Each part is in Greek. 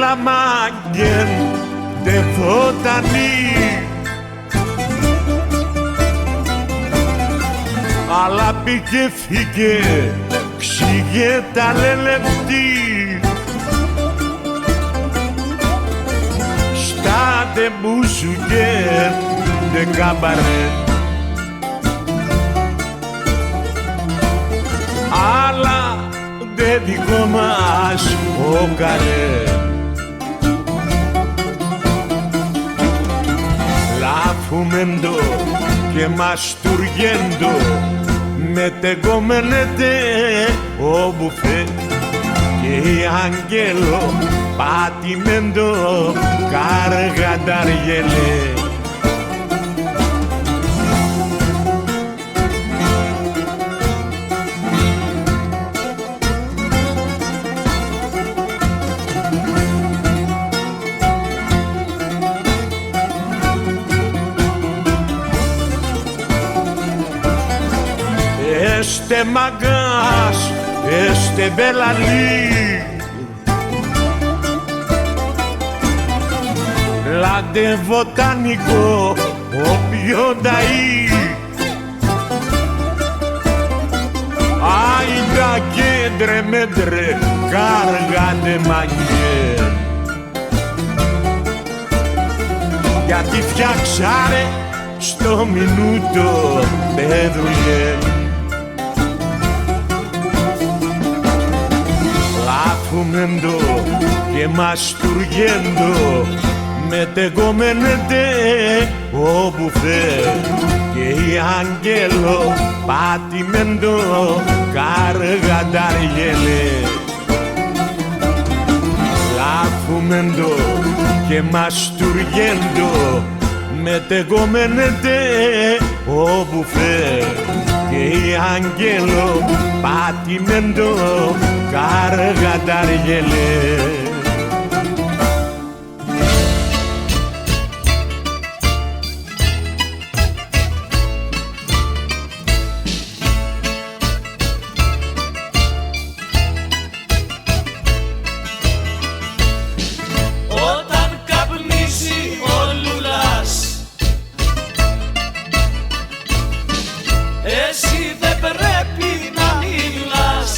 λαμάγγεν δε φωτανή, αλλά πήγε φύγε ξύγε τα λελευτή. Στα δε μπουζουκέ δε καμπαρέ, αλλά δε δικό μας ο καρέ. Λάφουμεντο και μαστουργέντο μετεγόμενεται ο μπουφέ και η αγγέλο πατημέντο καργανταριέλε. Este μαγκάς, este μπελαλί, λάντε βοτανικό, όποιο νταΐ. Άιντα κέντρε μέτρε, κάργαντε μαγιέ. Γιατί φτιάξαρε στο μινούτο δε δουλειέ. Λάφουμεντο και μαστουργέντο μετεγόμενεται ο μπουφέ και η αγγέλο πατημέντο καργανταριέλε. Λάφουμεντο και μαστουργέντο μετεγόμενεται ο μπουφέ και η αγγέλο πατημέντο καργανταριέλε. Όταν καπνίζει ο λουλάς, εσύ δεν πρέπει να μιλάς.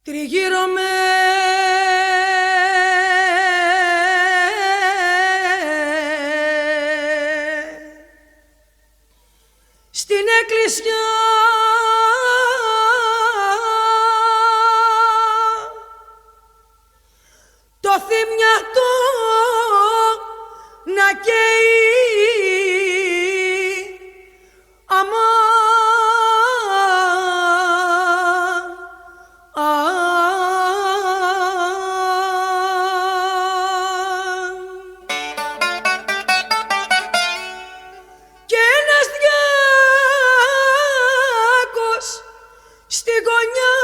Τριγύρω με στην εκκλησιά το θυμιατό να καίει και ένας διάκος στη γωνιά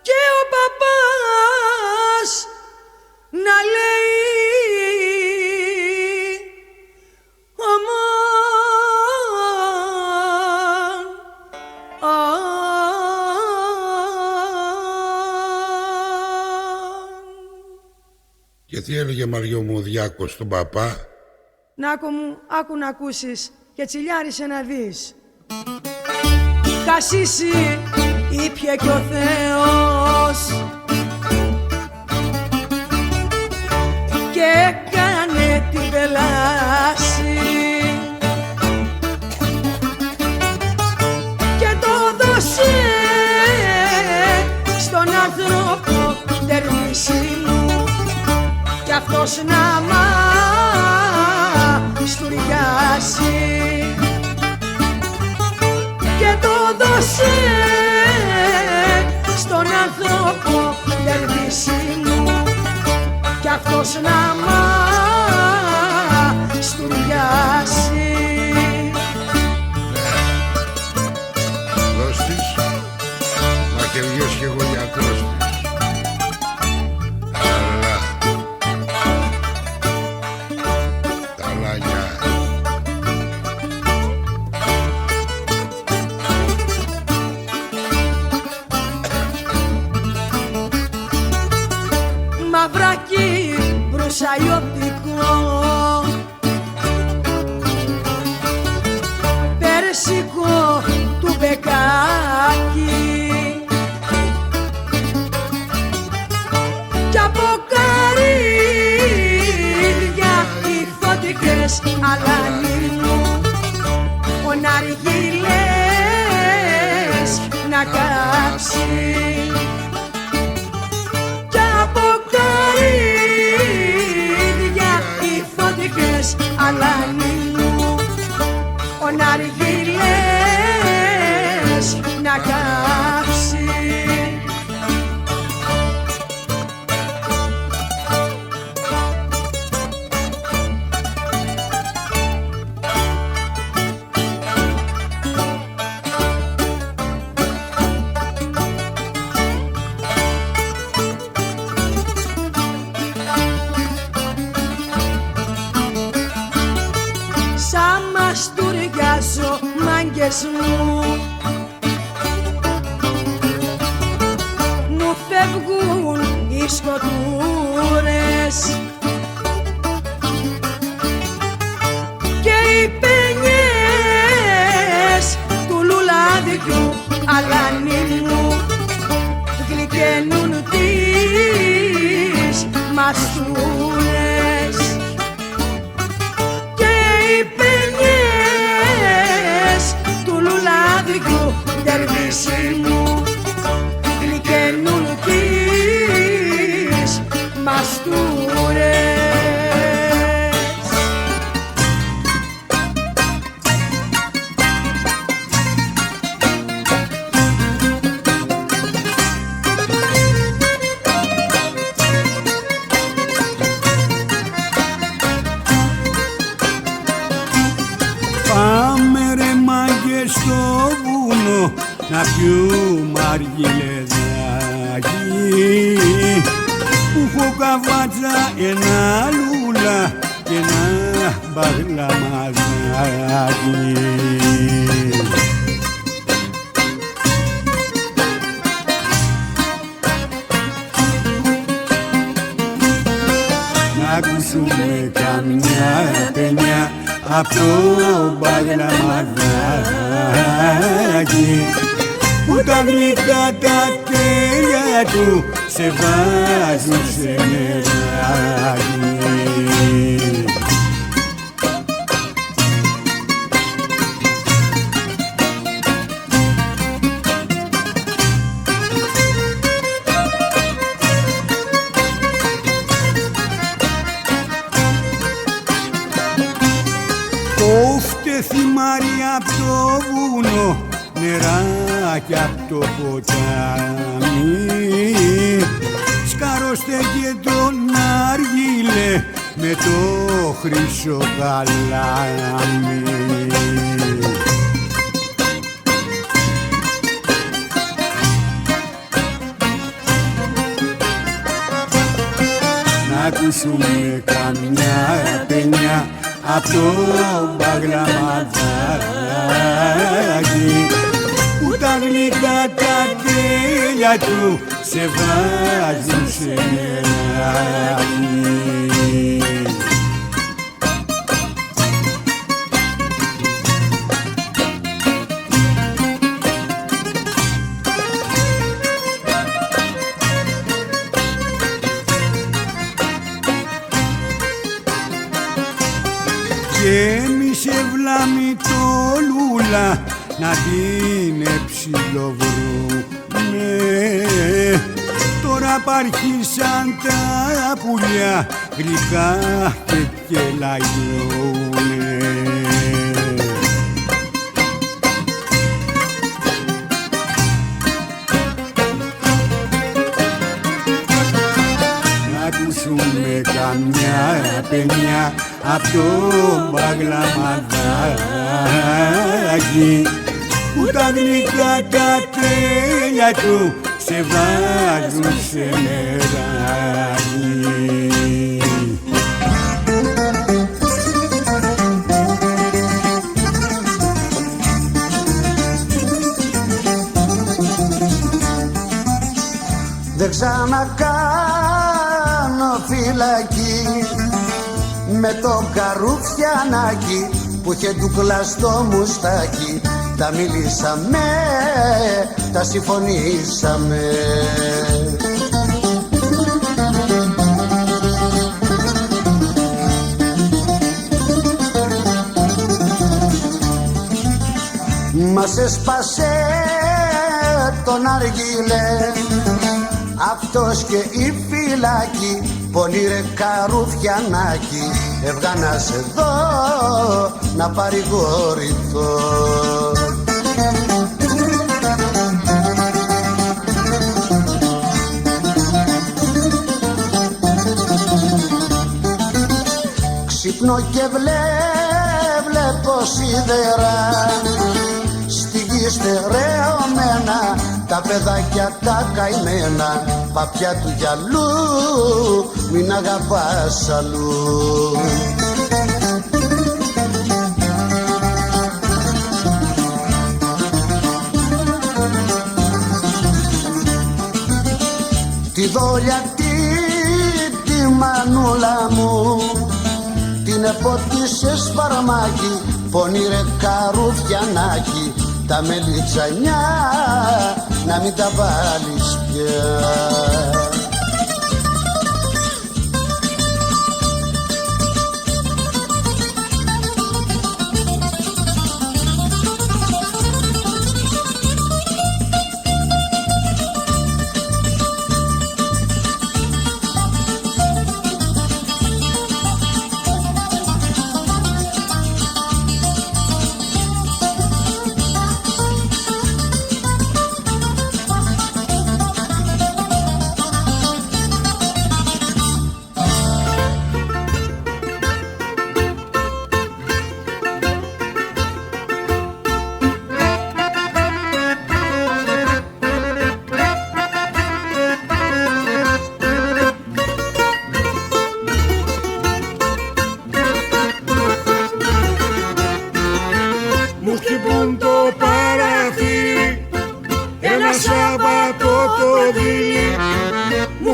και ο παπάς να λέει Και τι έλεγε Μαριό μου ο Διάκος στον παπά? Νάκο μου, άκου να ακούσεις και τσιλιάρισε να δεις. Κασίσει ήπιε κι ο Θεός και έκανε την πελάση και το δώσε στον άνθρωπο τερνήσιμου κι αυτός να μαστουριάσει και το δώσε στον άνθρωπο τερνήσιμου κι αυτός να μαστουριάσει. Δώσ' της, μα και βγες κι εγώ γιατρός της. Μαυράκι μπρουσαϊωτικό περσικό του μπεκάκι κι από καρύδια οι φωτικές αλανίνου ο ναργίλες να κάψει αλανίνου ο ναργίλες να κάψει. Μαστουριάζω μάγκες μου φεύγουν οι σκοτούρες και οι παινιές του λουλάδιου αλανίνου γλυκαίνουν τις μαστούρες και οι παινιές του λουλάδιου τερβίσιμου γλυκαίνουν τις μαστούρες. Πάμε ρε μάγκες στο βουνό να πιούμε αργυλεδάκι που έχω καβάτσα ένα λούλα και ένα μπαγλαμαδάκι. Να ακούσουμε καμιά παινιά απ' το μπαγλαμαδάκι που τα γλυκά τα τέλεια του σε βάζουν σε νεράκι. Κόφτε θυμάρι απ' το βουνό, νεράκι απ' το ποτάμι, σκάρωστε και τον αργύλε με το χρυσό καλάμι. Να ακούσουμε καμιά παινιά απ' το μπαγλαμαδάκι που τα γλυκά τα τέλεια του σε βάζουν σε νεράκι. Γέμισε βλάμη το λούλα να την εψιλοβρούμε. Τώρα απαρχίσαν τα πουλιά γλυκά και κελαγιούνε. Να ακούσουμε καμιά παινιά απ' το μπαγλαμαδάκι που τα γλυκά τα τέλεια του σε βάζουν σε νεράκι. Δεν ξανακάνω φυλακή με το καρούφιανάκι που είχε ντουκλά στο μουστάκι. Τα μιλήσαμε, τα συμφωνήσαμε. Μας έσπασε τον αργύλε αυτός και η φυλάκη. Πονήρε καρούφιανάκι, έβγανας εδώ να παρηγορηθώ. Ξυπνώ και βλέπω σίδερα στη γη στερεωμένα, τα παιδάκια τα καημένα, παπιά του γυαλού μην αγαπάς αλλού. Τη δόλια τη μανούλα μου την επότισες φαρμάκι. Πονήρε καρούφιανάκι, τα μελιτσανιά να μην τα βάλεις πια.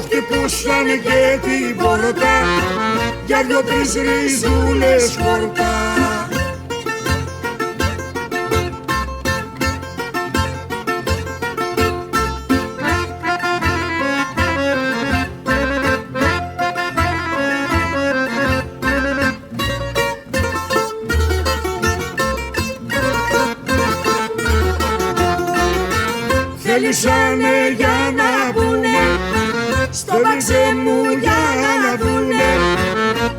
χτυπούσαν και την πόρτα για δυο-τρεις ριζούλες χορτά. θέλησανε για να πούνε στο μπαξέ μου για να δούνε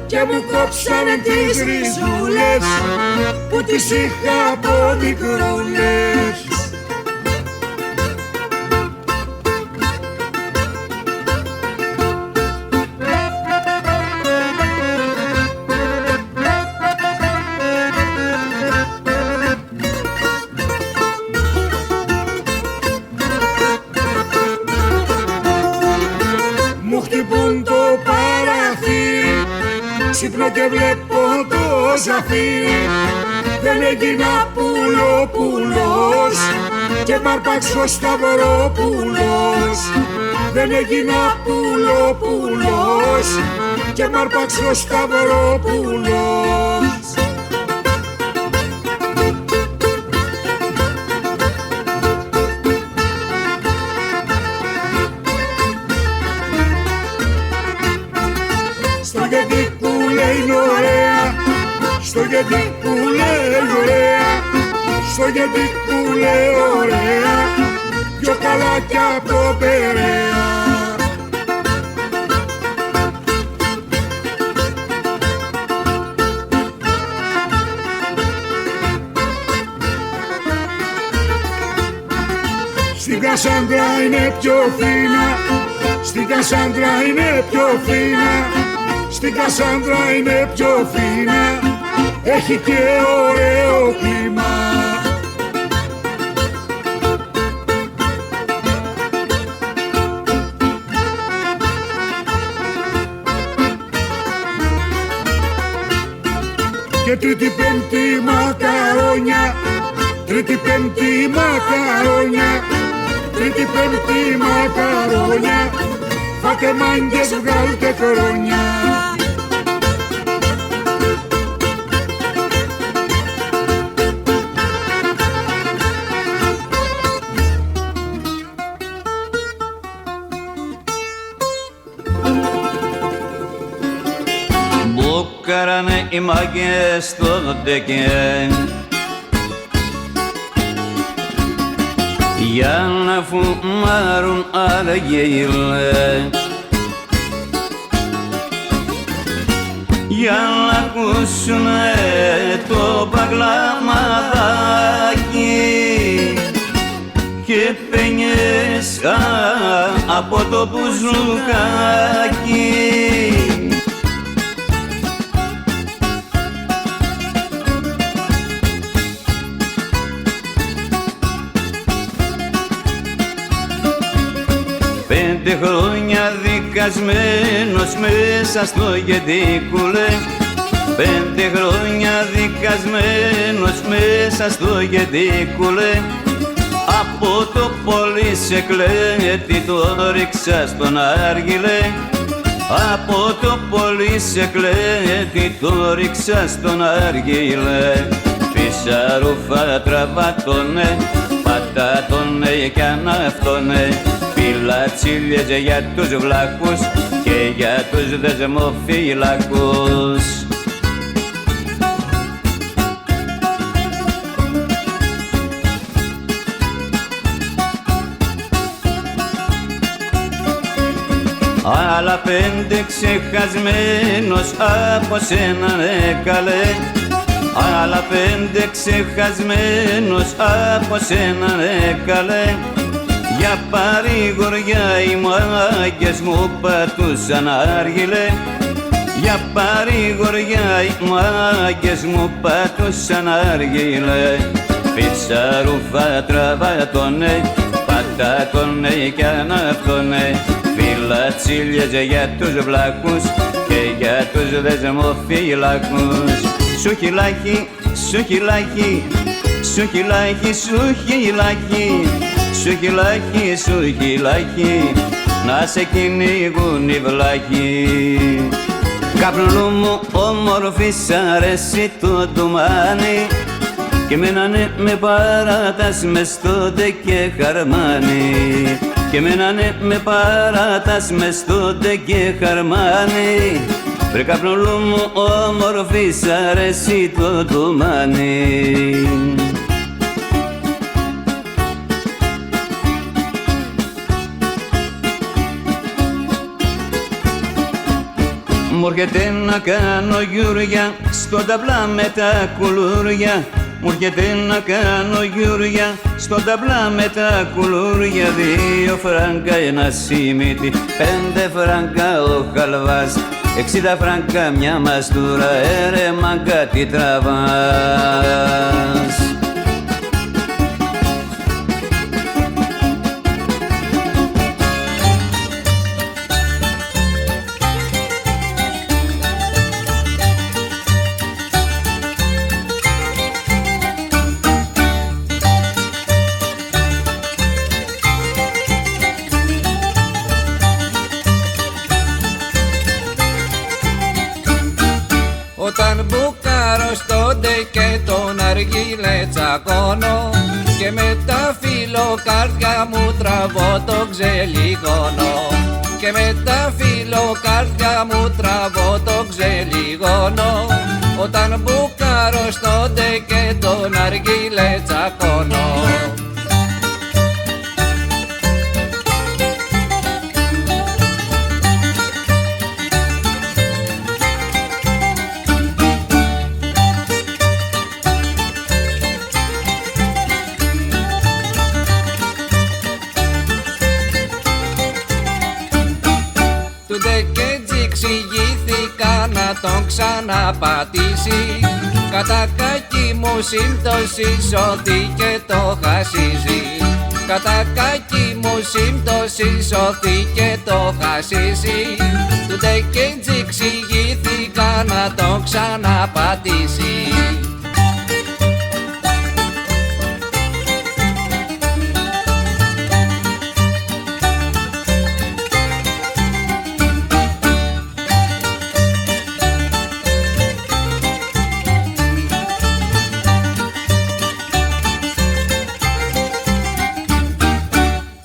και μου κόψανε τις ριζούλες που τις είχα από μικρούλες. Μου χτυπούν το παραθύρι, ξυπνώ και βλέπω το ζαφύρι. Δεν έγινα πουλόπουλος και μ' αρπάξει ο Σταυρόπουλος. Δεν έγινα πουλόπουλος και μ' αρπάξει ο Σταυρόπουλος. Στο γιατί που λέει ωραία, στο γιατί που λέει ωραία, στο γιατί που λέει ωραία, πιο καλά κι απ' το Περαία. Στην Κασάνδρα είναι πιο φίνα, στην Κασάνδρα είναι πιο φίνα, στην Κασάνδρα είναι πιο φίνα, έχει και ωραίο κλίμα. Και τρίτη πέμπτη μακαρόνια, τρίτη πέμπτη μακαρόνια, τρίτη πέμπτη μακαρόνια, φάτε μάγκες βγάλτε χρόνια. Μπούκαρανε οι μάγκες στο ντεκέ για να φουμάρουν αργύλε, για να ακούσουνε το παγλαμαδάκι και παινιές από το μπουζουκάκι. Πέντε χρόνια δικασμένος μέσα στο γεντίκουλε, πέντε χρόνια δικασμένος μέσα στο γεντίκουλε, από το πολυσεκλέτη το ρίξα στον άργυλε, από το πολυσεκλέτη το ρίξα στον άργυλε. Φυσαρούφα τραβάτωνε, πατάτωνε κι αναυτώνε, πιλατσίλιες για τους βλάκους και για τους δεσμοφύλακους. Άλλα πέντε ξεχασμένος από σένα ναι καλέ, άλλα πέντε ξεχασμένος από σένα ναι καλέ, για παρηγοριά οι μάγκες μου πατούσαν άργυλε, για παρηγοριά οι μάγκες μου πατούσαν άργυλε. Φυσαρούφα τραβάτωνε, πατάτωνε κι αναυτώνε, φυλατσίλιες για τους βλάκους και για τους δεσμοφύλακους. Σου χυλάκι, σου χυλάκι, σου χυλάκι, σου χυλάκι, σου χυλάκι, σου χυλάκι, να σε κυνηγούν οι βλάκοι. Καπνού μου όμορφη σ' αρέσει το ντουμάνι και μένανε με παράτας μες στο ντε και χαρμάνι, και μένανε με παράτας μες στο ντε και χαρμάνι. Βρε καπνούλου μου όμορφη σ' αρέσει το ντουμάνι. Μου έρχεται να κάνω γιούρια στον ταμπλά με τα κουλούρια. Μου έρχεται να κάνω γιούρια στον ταμπλά με τα κουλούρια. 2 φράγκα ένα σιμίτι, 5 φράγκα ο χαλβάς, 60 φράγκα μια μαστούρα, ρε μάγκα τι τραβάς. Όταν μπουκάρω στον ντε και τον αργύλε τσακώνω και με τα φιλοκάρδια μου τραβώ το ξελιγώνω και με τα φιλοκάρδια μου τραβώ το ξελιγώνω. Όταν μπουκάρω στον ντε και τον αργύλε τσακώνω. Εξηγήθηκα να τον ξαναπατήσει. Κατά κακή μου σύμπτωση σώθηκε το χασίζι. Κατά κακή μου σύμπτωση σώθηκε το χασίζι. Του ντεκέντζι εξηγήθηκα να τον ξαναπατήσει.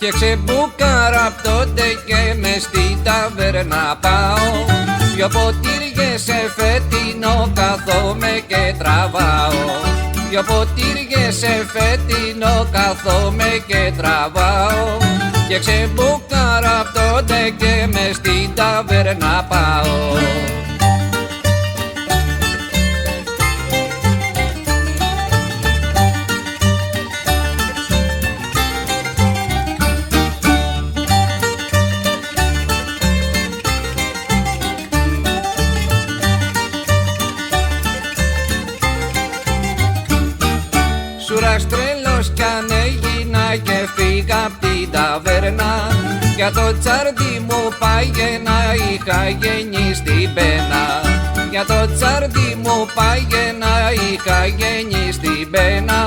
Και ξεμπούκαρα απ' τότε και μες στην ταβέρνα πάω. 2 ποτήριες σε φετινό κάθομαι και τραβάω. 2 ποτήριες σε φετινό κάθομαι και τραβάω. Και ξεμπούκαρα απ' τότε και μες στην ταβέρνα πάω. Σουράς τρελός κι αν έγινα και φύγα απ' την ταβέρνα. Για το τσάρτι μου πάγαινα, είχα γεννεί στην πένα. Για το τσάρτι μου πάγαινα, είχα γεννεί στην πένα.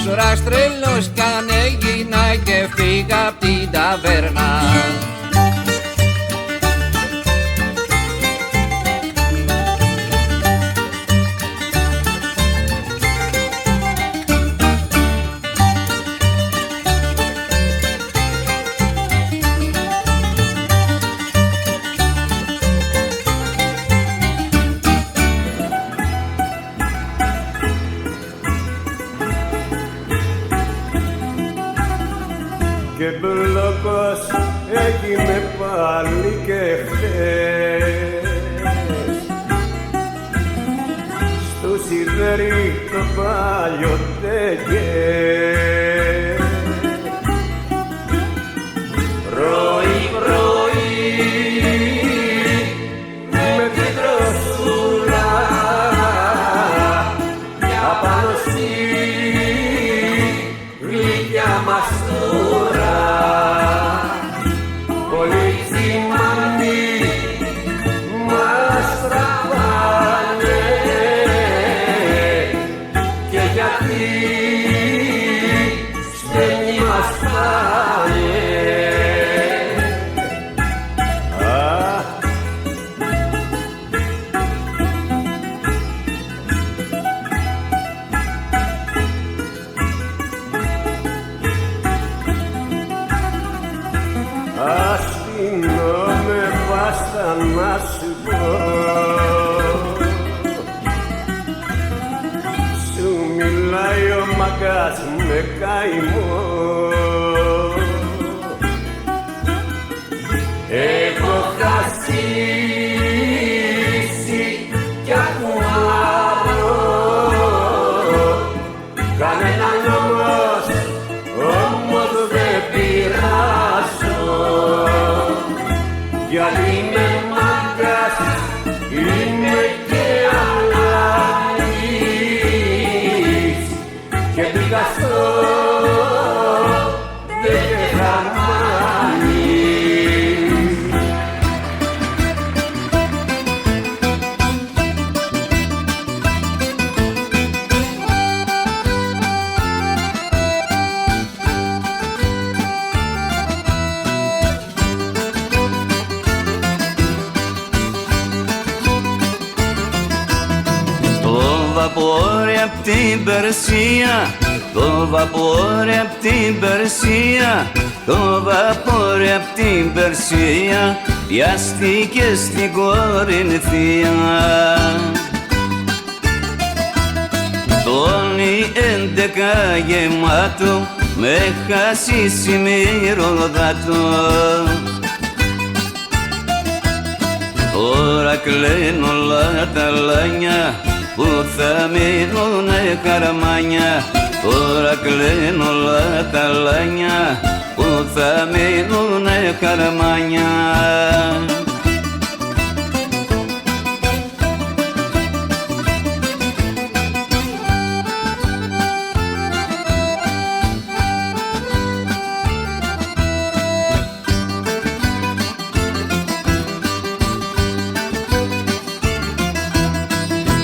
Σουράς τρελός κι αν έγινα και φύγα απ' την ταβέρνα. Και μπλοκός έγινε πάλι και χθες στο σιδερί το παλιό τέκε. Πρωί-πρωί με την τροσούλα απάνω στη γλυκιά μαστούρα. Πολύ τσιμάνι μας τραβάνε και γιατί στέλνει μας πάνε. Αστυνόμαι βάστα να σου πω, σου μιλάει ο μαγκάς με καημό. Έχω χάσει ξεχαστώ δεν ξεχαμάνεις. Βαπόρι απ' την Περσία, το βαπόρι απ' την Περσία, το βαπόρι απ' την Περσία πιάστηκε στην Κορινθία. Τόνι 11 γεμάτο με χασίσι μυρωδάτο. Τώρα κλαίνουν όλα τα λάνια που θα μείνουνε καρμάνια. Τώρα κλαίνουν όλα τα λάνια που θα μείνουνε καρμάνια.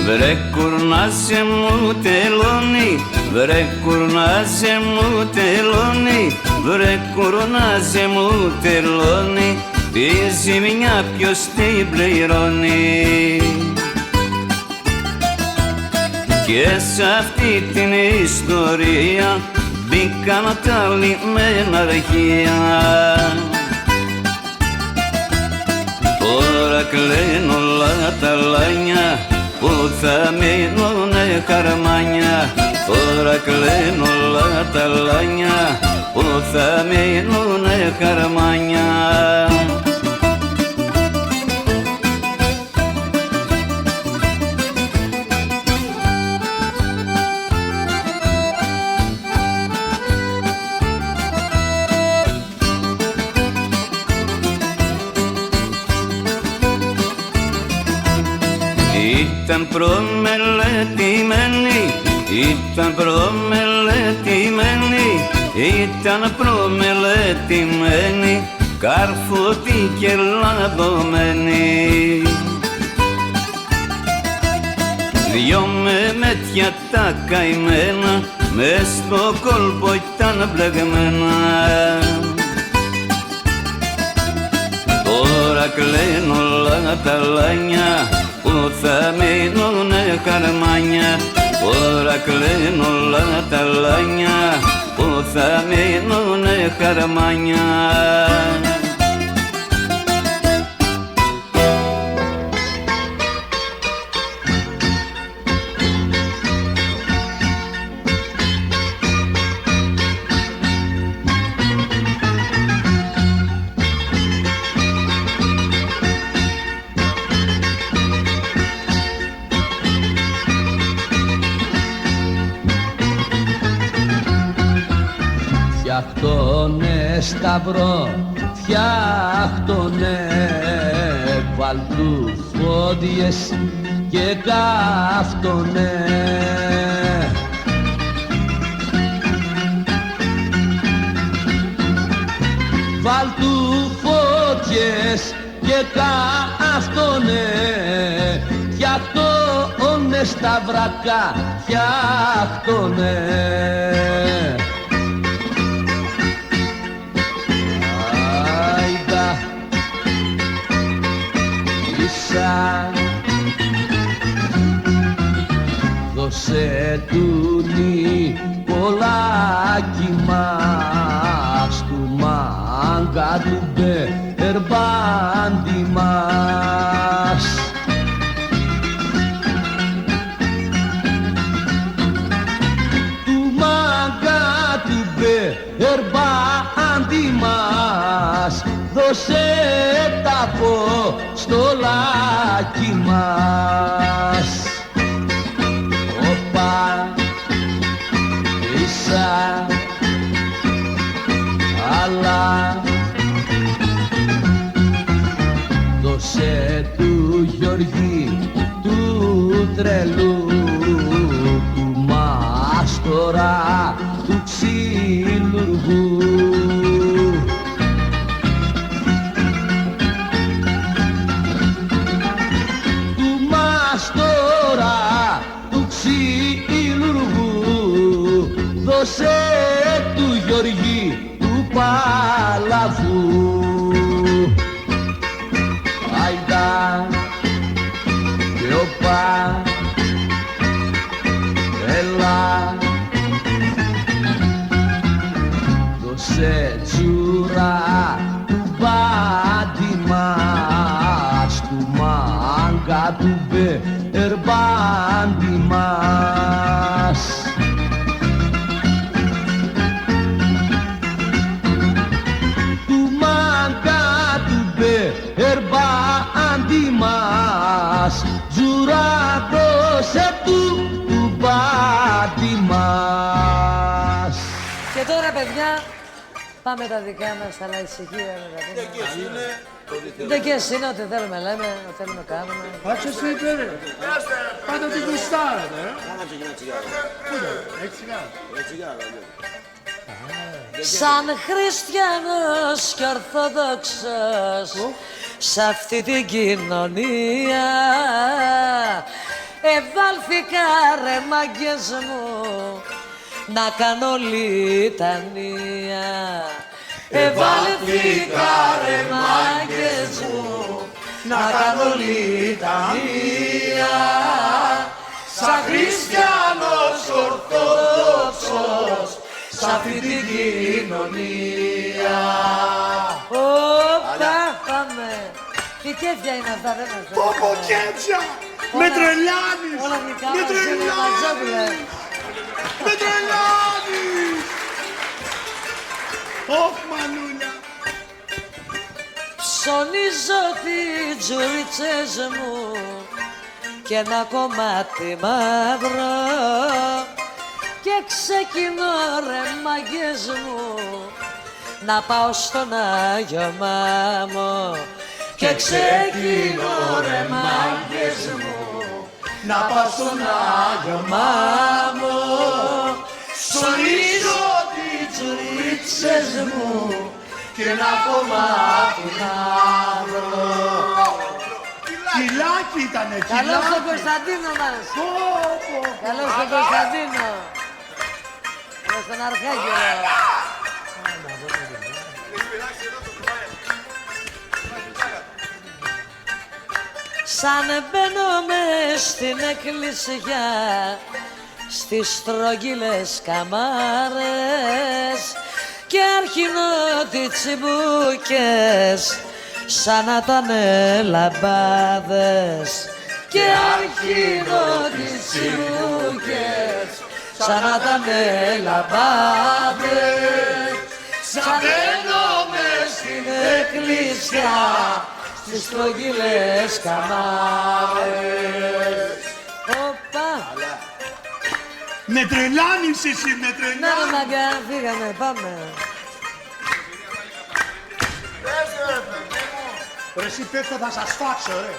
Βρε κουρνάσε μου τελώνει, βρε κουρνάσε μου τελώνει, βρε κουρνάσε μου τελώνει, τη ζημιά ποιος την πληρώνει. Και σ' αυτή την ιστορία μπήκαν τα λιμένα αρχεία. Τώρα κλαίνουν όλα τα λάνια που θα μείνουνε καρμάνια. Τώρα κλαίνουν όλα τα λάνια που θα μείνουνε καρμάνια. Ήταν προμελετημένη, ήταν προμελετημένη, ήταν προμελετημένη, καρφωτή και λαδωμένη. Δυο με μέτια τα καημένα, μες στο κόλπο ήταν μπλεγμένα. Τώρα κλαίνουν όλα τα λάνια που θα μείνουνε καρμάνια. Τώρα κλαίνουν όλα τα λάνια που θα μείνουνε καρμάνια. Φτιάχτωνε σταυρό, φτιάχτωνε, βάλ' του φόντιες και κάφτωνε. Βάλ' του φωτιές και κάφτωνε, φτιάχτωνε σταυρακά, φτιάχτωνε. Δώσε του Νικολάκη μας, του μάγκα του Μπερμπάντη μας. Του μάγκα του Μπερμπάντη μας, δώσε τα αποστολάκι μας. Οπα, ίσα, αλλά δώσε του Γιώργη του τρελού, του μάστορα δώσε του Γιώργη του Παλαβού. Αϊντά και οπα, έλα, δώσε τσούρα του μπάντι μας, του μάγκα του μπερμπάντι μας. Του μάγκα του μπερμπάντι μας, τζούρα δώσε του μπάντι μας. Και τώρα παιδιά, πάμε τα δικά μας, αλλά ησυχία να τα πούμε. Δεν και εσύ είναι ό,τι θέλουμε λέμε, ό,τι θέλουμε κάνουμε. Άξιο τι είπε ρε. Πάντα την κουστάρατε, Έχει τσιγάρο. Σαν χριστιανός και ορθόδοξος σ' αυτή την κοινωνία ευάλθηκα ρε μάγκες μου να κάνω λιτανία. Ευάλθηκα ρε μάγκες μου να κάνω λιτανία. Σαν χριστιανός ορθόδοξος σ' αυτή την κοινωνία. Όπα, πάμε. Τι κέφια είναι αυτά, δεν μας δίνει. Πόπο κέφια. Με τρελάνεις. Όλα δικά Με μας είναι τρελάνεις. μαζόπουλε. Με τρελάνεις. Ωχ, μανούλια. Ψωνίζω τις τζουρίτσες μου και ένα κομμάτι μαύρο και ξεκινώ ρε μάγκες μου να πάω στον Άγιο Μάμο. Και ξεκινώ ρε μάγκες μου να πάω στον Άγιο Μάμο. Ψωνίζω τις τζουρίτσες μου και ένα κομμάτι μαύρο. Κιλάκι ήτανε, Καλώς τον κιλάκι. Κωνσταντίνο μας. Καλώς τον Κωνσταντίνο. Καλώς τον Αρχάγγελο. Σαν μπαίνω μες στην εκκλησιά στις στρογγυλές καμάρες και αρχινώ τις τσιμπούκες σαν να ήταν λαμπάδες. Και αρχινώ τις τσιμπούκες σαν να ήταν λαμπάδες. Σαν μπαίνω μες στην εκκλησιά στις στρογγυλές καμάρες. Οπα! Με τρελάνεις εσύ, με Να ρε τρελάνεις. μαγκά, φύγαμε, πάμε. Ρε εσύ πέφτω θα σας φάξω ρε.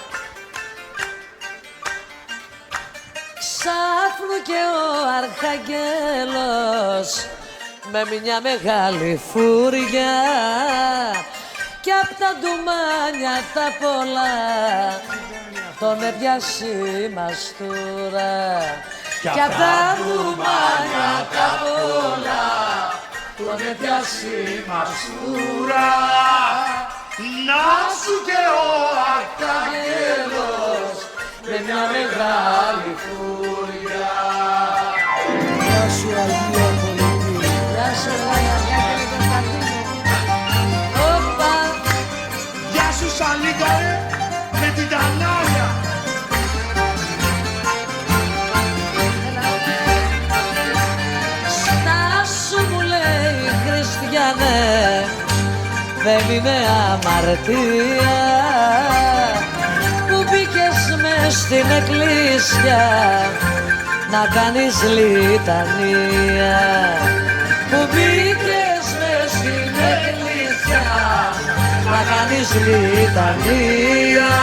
Ξάφνου και ο Αρχαγγέλος με μια μεγάλη φούρια κι απ' τα ντουμάνια τα πολλά τον έπιασε η μαστούρα. Κι απ' τα ντουμάνια τα πολλά τον έπιασε η μαστούρα. Να σου και ο Αρχαγγέλος με μια μεγάλη φούρια. Γεια σου Αγία Πολύνη. Γεια σου Αγία Κωνσταντίνου. Όπα! Γεια σου Σαλίκα ρε, με την τανάλια. Στάσου μου λέει Χριστιανέ, δεν είναι αμαρτία που μπήκες μες στην εκκλησιά να κάνεις λιτανία. Που μπήκες μες στην εκκλησιά να κάνεις λιτανία.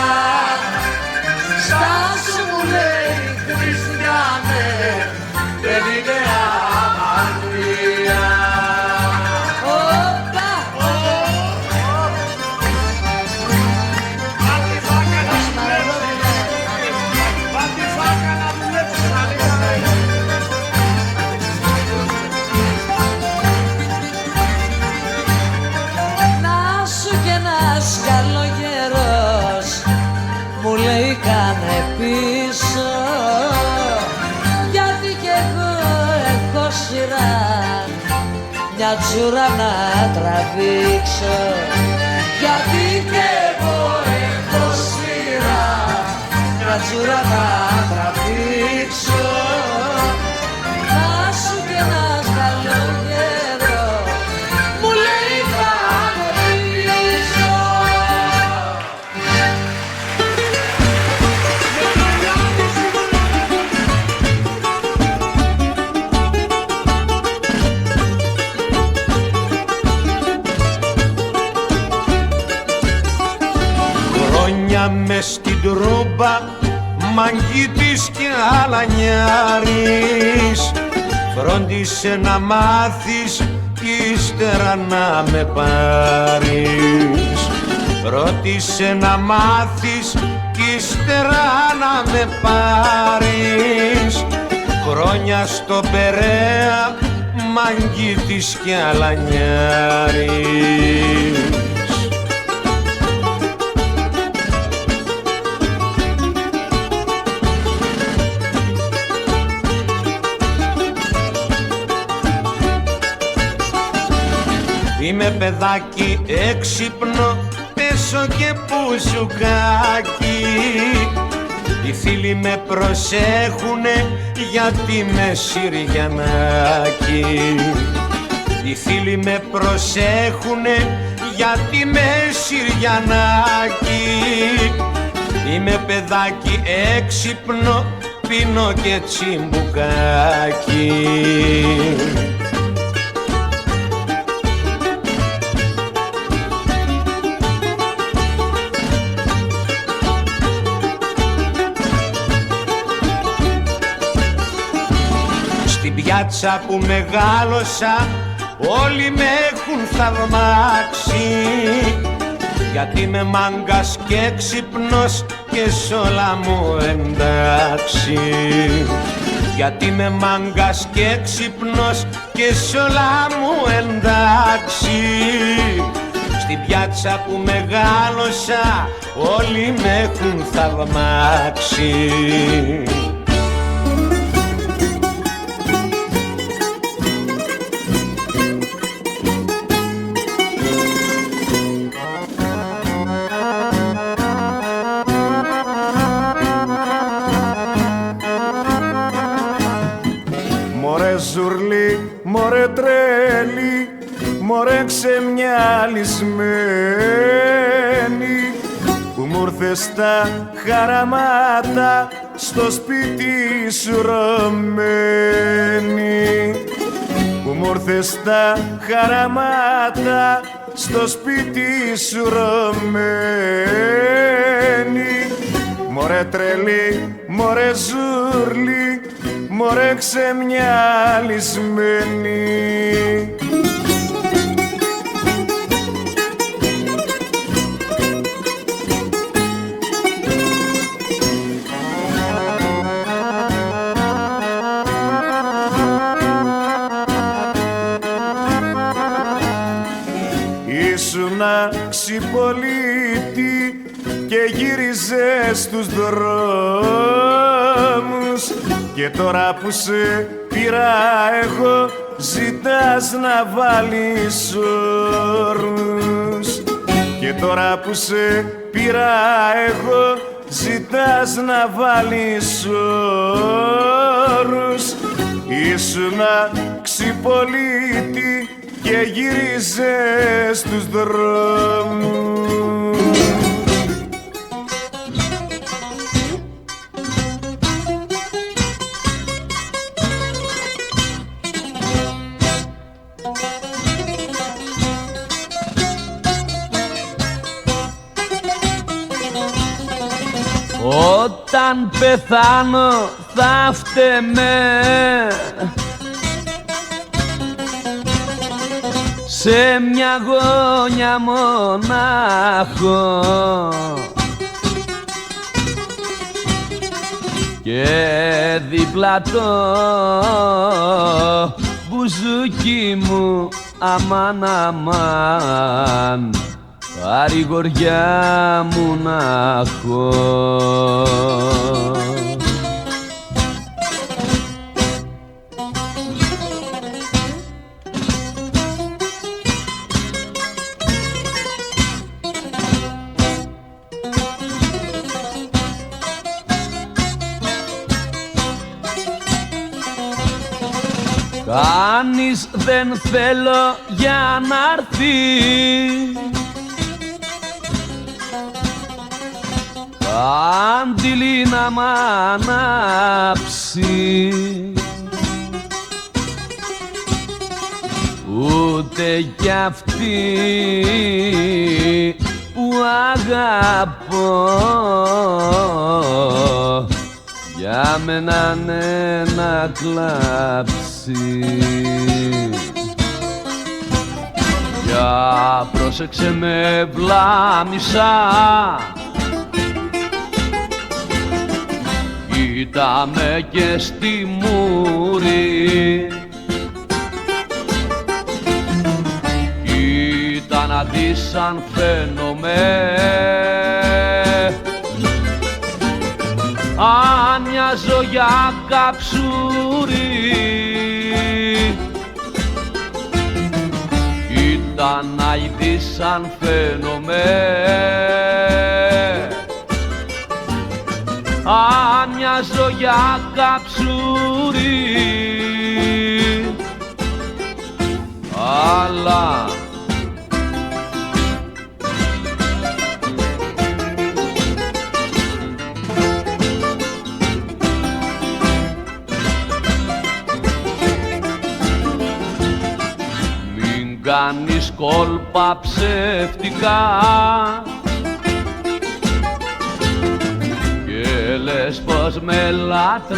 Στάσου μου λέει Χριστιανέ, δεν είναι αμαρτία. Όπα! Πάτε φάκα να δουλέψεις. Πάτε φάκα να δουλέψεις Σαλίκα ρε. μια τσούρα να τραβήξω, γιατί και εγώ έχω σειρά μια τσούρα να τραβήξω. Να σου και ένας καλό καιρό μου λέει γνωρίζω. Χρόνια μες στην τρούμπα, μαγκίτης και αλανιάρης, φρόντισε να μάθεις κι ύστερα να με πάρεις. Ρώτησε να μάθεις κι ύστερα να με πάρεις. Χρόνια στο Περαία, μαγκίτης και αλανιάρης. Είμαι παιδάκι έξυπνο, πέσω και πουζουκάκι. Οι φίλοι με προσέχουνε γιατί με Συριανάκι. Οι φίλοι με προσέχουνε γιατί με Συριανάκι. Είμαι παιδάκι έξυπνο, πίνω και τσιμπουκάκι. Πιάτσα που μεγάλωσα όλοι με έχουν θαυμάξει, γιατί είμαι μάγκας και έξυπνος και σ' όλα μου εντάξει. Γιατί είμαι μάγκας και έξυπνος και σ' όλα μου εντάξει. Στην πιάτσα που μεγάλωσα όλοι με έχουν θαυμάξει. Ζουρλή, μωρέ τρέλη, μωρέ ξεμυαλισμένη, που μου ήρθες στα χαραμάτα στο σπίτι σου ρωμένη. Που μου ήρθες στα χαραμάτα στο σπίτι σου ρωμένη. Μωρέ τρελή, μωρέ ζουρλή, μωρέ ξεμυαλισμένη. Ήσουνα ξυπολίτη και γύριζες στους δρόμους, και τώρα που σε πήρα εγώ ζητάς να βάλεις όρους. Και τώρα που σε πήρα εγώ ζητάς να βάλεις όρους. Ήσουνα ξυπολίτη και γύριζες στους δρόμους. Όταν πεθάνω θα φταιμέ σε μια γωνιά μονάχο, και δίπλα το μπουζούκι μου αμάν αμάν παρηγοριά μου να έχω. Κανείς δεν θέλω για να'ρθεί, κάντιλι να μ' ανάψει, ούτε κι αυτή που αγαπώ για μένα ναι να κλάψει. Για πρόσεξε με βλάμισα, κοίτα με και στη μούρη, κοίτα να δεις αν φαίνομαι, αν μοιάζω για καψούρι, κοίτα να δεις αν φαίνομαι, αν μοιάζω για καψούρι, αλλά μην κάνεις κόλπα ψεύτικα και λες πως με λατρεύεις,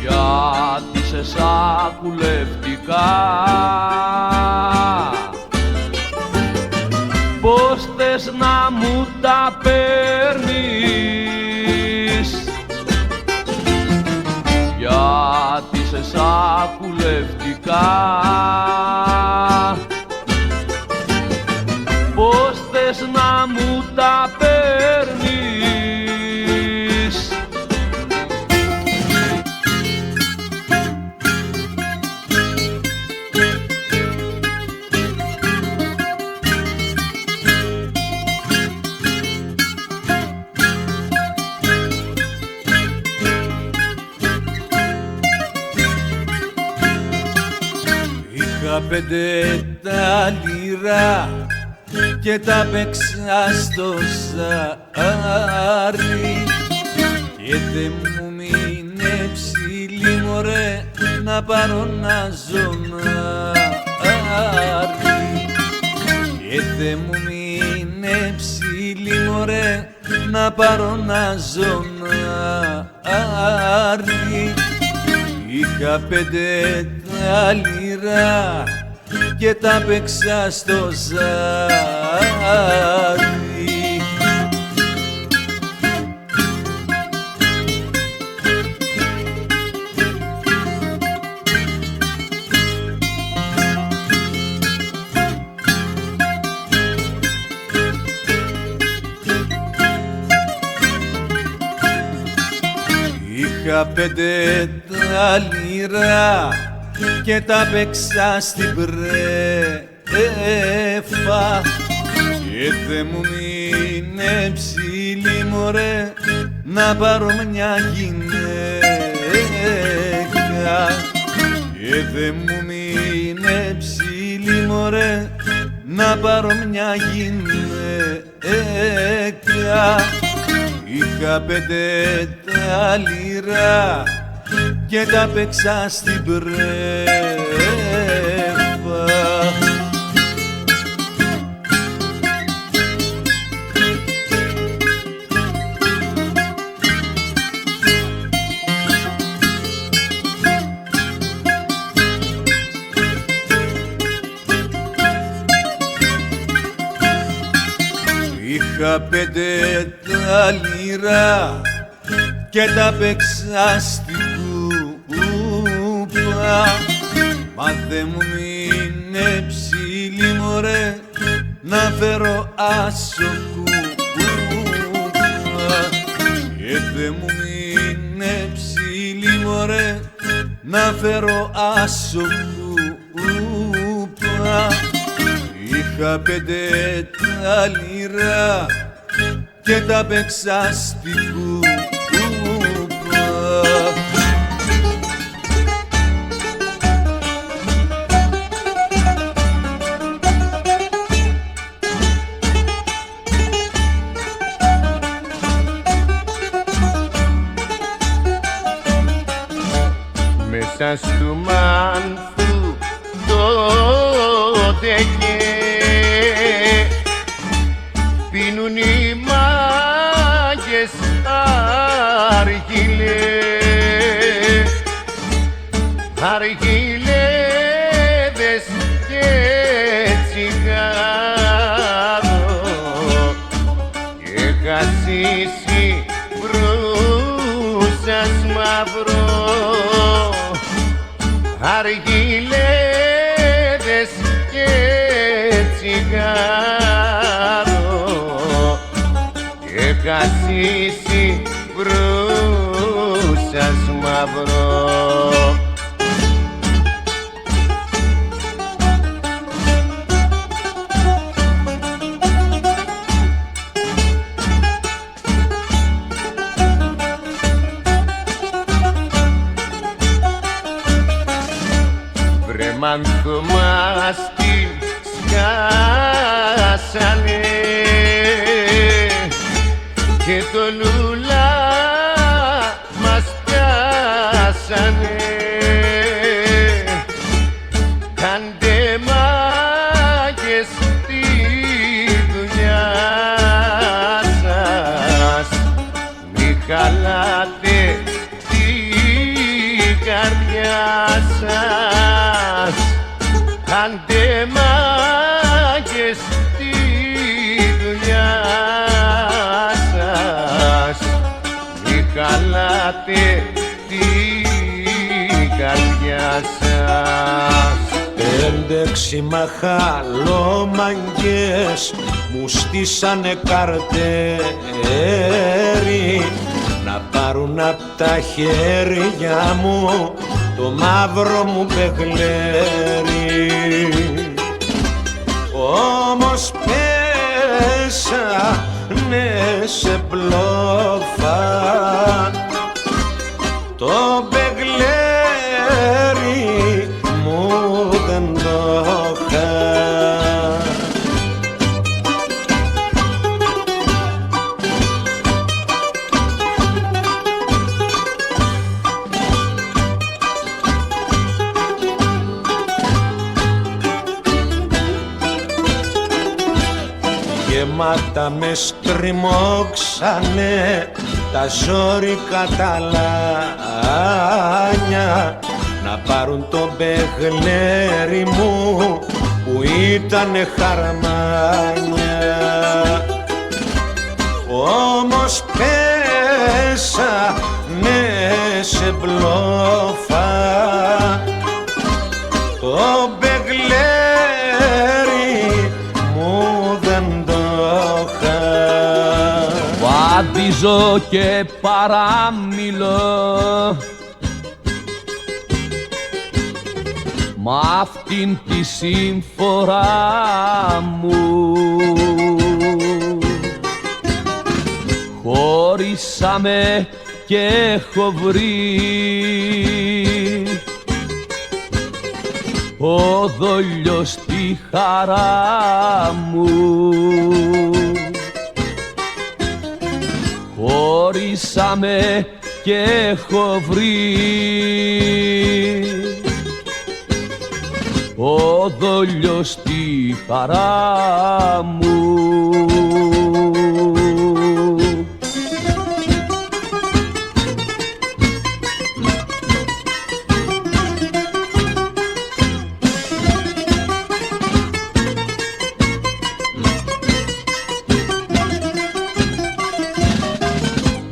γιατί σε σακουλευτικά πως θες να μου τα παίρνεις, γιατί σε σακουλευτικά πως θες να μου τα παίρνεις. Είχα 5 τα λίρα και τα παίξα στο ζάρι και δε μου μείνε ψηλή μωρέ να πάρω να ζωνάρι, και δε μου μείνε ψηλή μωρέ να πάρω να ζωνάρι. Είχα 5 τα λίρα και τα παίξα στο ζάρι. Είχα 5 τα λίρα και τα παίξα στην πρέφα και δε μου μείνε ψηλή μωρέ να πάρω μια γυναίκα, και δε μου μείνε ψηλή μωρέ να πάρω μια γυναίκα. Είχα 5 τα λίρα και τα παίξα στην πρέφα. Είχα 5 τα λίρα και τα παίξα στην κούπα, μα δε μου μείνε ψηλή μωρέ να φέρω άσο κούπα, και δε μου μείνε ψηλή μωρέ να φέρω άσο κούπα. Είχα 5 τα λίρα και τα παίξα στην κούπα. Μέσα του μάνθου τότε και πίνουν οι μάγες αργυλέ, αργυλέδες και τσιγάρο και χασίσι βρούσας μαύρο, αργυλέδες και τσιγάρο και χασίσι βρούσας μαύρο. Μανθομάστη σκάσανε και το λουλά μας πιάσανε. Κάντε μάγες τη δουλειά σας, μη χαλάτε την καρδιά σας. Κάντε μάγες τη δουλειά σας, μη χαλάτε την καρδιά σας. 5-6 μαχαλόμαγκες μου στήσανε καρτέρι να πάρουν απ' τα χέρια μου το μαύρο μου παιγλέρι. Όμως πέσανε σε μπλόφα το παιγλέρι μου δεν το είχα. Γεμάτα με στριμώξανε τα ζόρικα τα λάνια να πάρουν το παιγλέρι μου που ήτανε χαρμάνια. Όμως πέσανε σε μπλόφα το παιγλέρι μου δεν το είχα. Βαδίζω και παραμιλώ μ' αυτήν τη σύμφορά μου. Χωρίσαμε και έχω βρει ο δόλιος στη χαρά μου. Χωρίσαμε και έχω βρει ο δόλιος στη χαρά μου.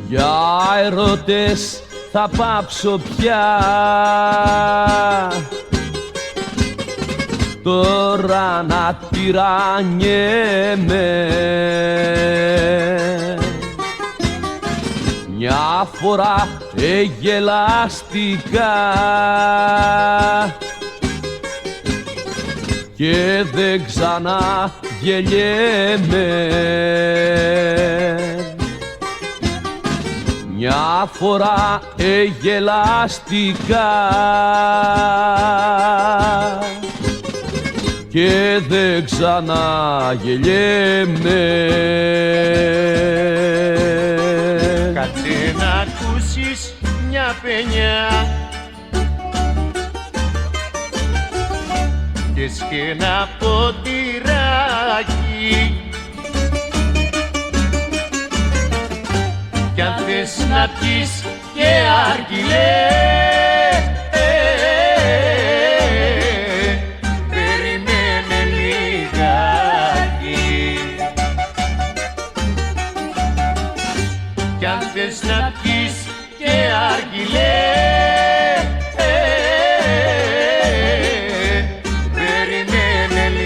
Για ερωτές θα πάψω πια, τώρα να τυραννιέμαι. Μια φορά εγελαστικά και δεν ξαναγελιέμαι. Μια φορά εγελαστικά και δεν ξαναγελιέμαι. Κάτσε να ακούσεις μια παινιά πιες και ένα ποτηράκι κι αν θες να πιεις και αργυλέ περιμένε λιγάκι κι αν θες να πιεις και αργυλέ περιμένε λιγάκι.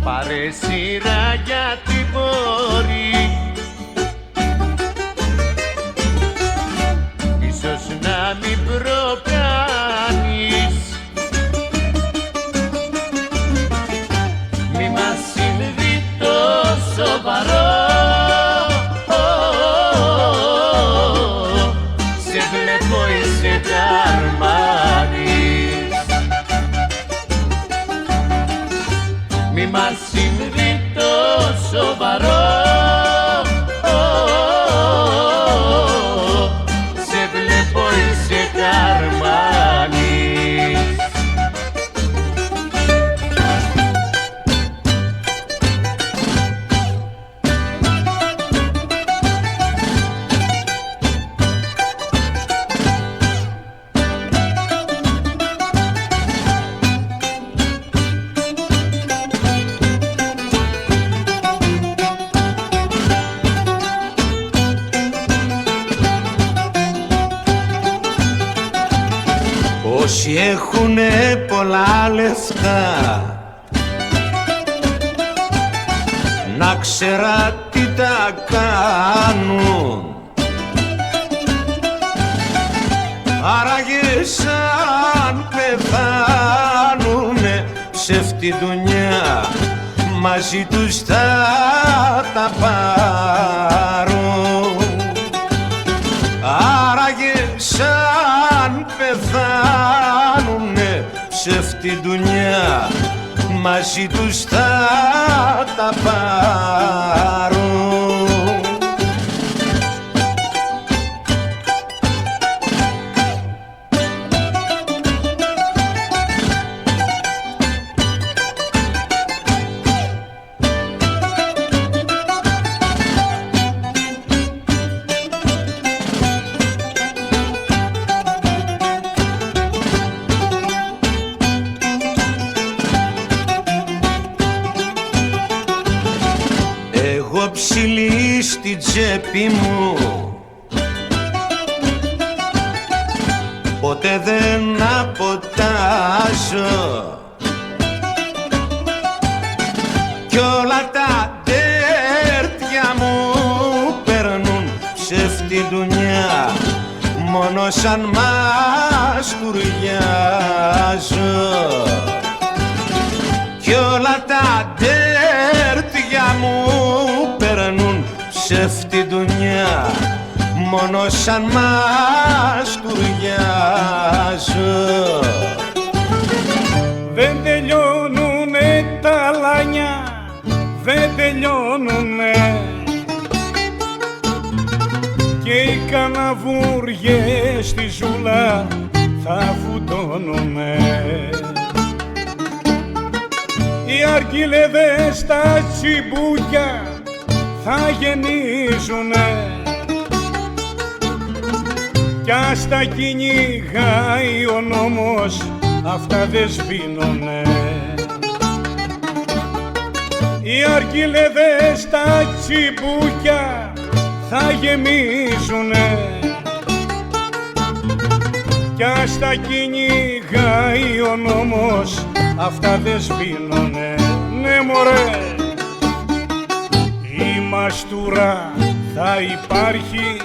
Πάρε σειρά γιατί μπορεί ίσως να μην προκάνεις μη μας συμβεί το σοβαρό σε βλέπω είσαι καρμάνης μη μας συμβεί το σοβαρό σε βλέπω είσαι καρμάνης. Όσοι έχουνε πολλά λεφτά να ξέρα τι τα κάνουν άραγε σαν πεθάνουνε ψεύτη δουλειά μαζί τους θα τα πάρουν άραγε σαν πεθάνουνε ψεύτη δουλειά μαζί τους θα τα πάρουν. Ψηλή στη τσέπη μου ποτέ δεν αποτάζω κι όλα τα τέρτια μου παίρνουν ψεύτη δουλειά μόνο σαν μαστουριάζω κι όλα τα τέρτια μου παίρνουν ψεύτη δουλειά μόνο σαν μαστουριάζω. Δεν τελειώνουνε τα λάνια, δεν τελειώνουνε και οι καναβούριες στη ζούλα θα φουντώνουνε. Οι αργυλέδες στα τσιμπούκια θα γεννίζουνε κι ας τα κυνηγάει ο νόμος αυτά δεν σβήνουνε. Οι αργυλέδες στα τσιμπούκια θα γεμίζουνε κι ας τα κυνηγάει ο νόμος αυτά δεν σβήνουνε. Ναι μωρέ, η μαστούρα θα υπάρχει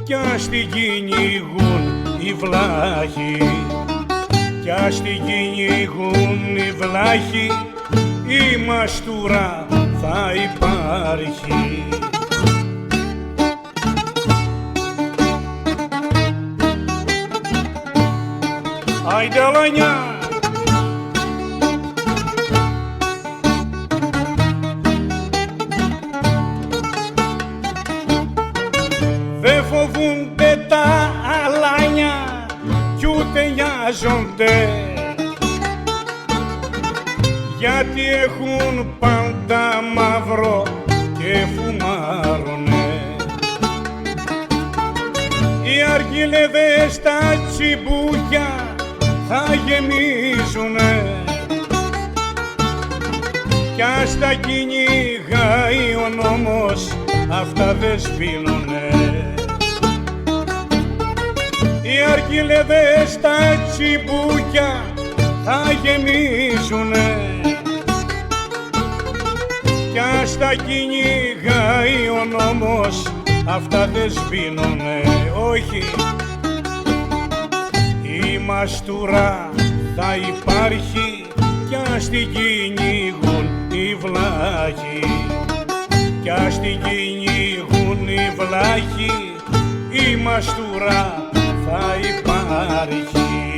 κι ας την κυνηγούν οι βλάχοι κι ας την κυνηγούν οι βλάχοι η μαστούρα θα υπάρχει. Άιντε Αλάνια. Δε φοβούνται τα αλάνια κι ούτε νοιάζονται, γιατί έχουν πάντα μαύρο και φουμάρουνε. Οι αργυλέδες τα τσιμπούκια θα γεμίζουνε κι ας τα κυνηγάει ο νόμος, αυτά δεν σβήνουνε. Οι αργυλέδες τα τσιμπούκια θα γεμίζουνε κι ας τα κυνηγάει ο νόμος, αυτά δεν σβήνουνε. Όχι, η μαστούρα θα υπάρχει κι ας την κυνηγούν οι βλάχοι, κι ας την κυνηγούν οι βλάχοι, η μαστούρα θα υπάρχει.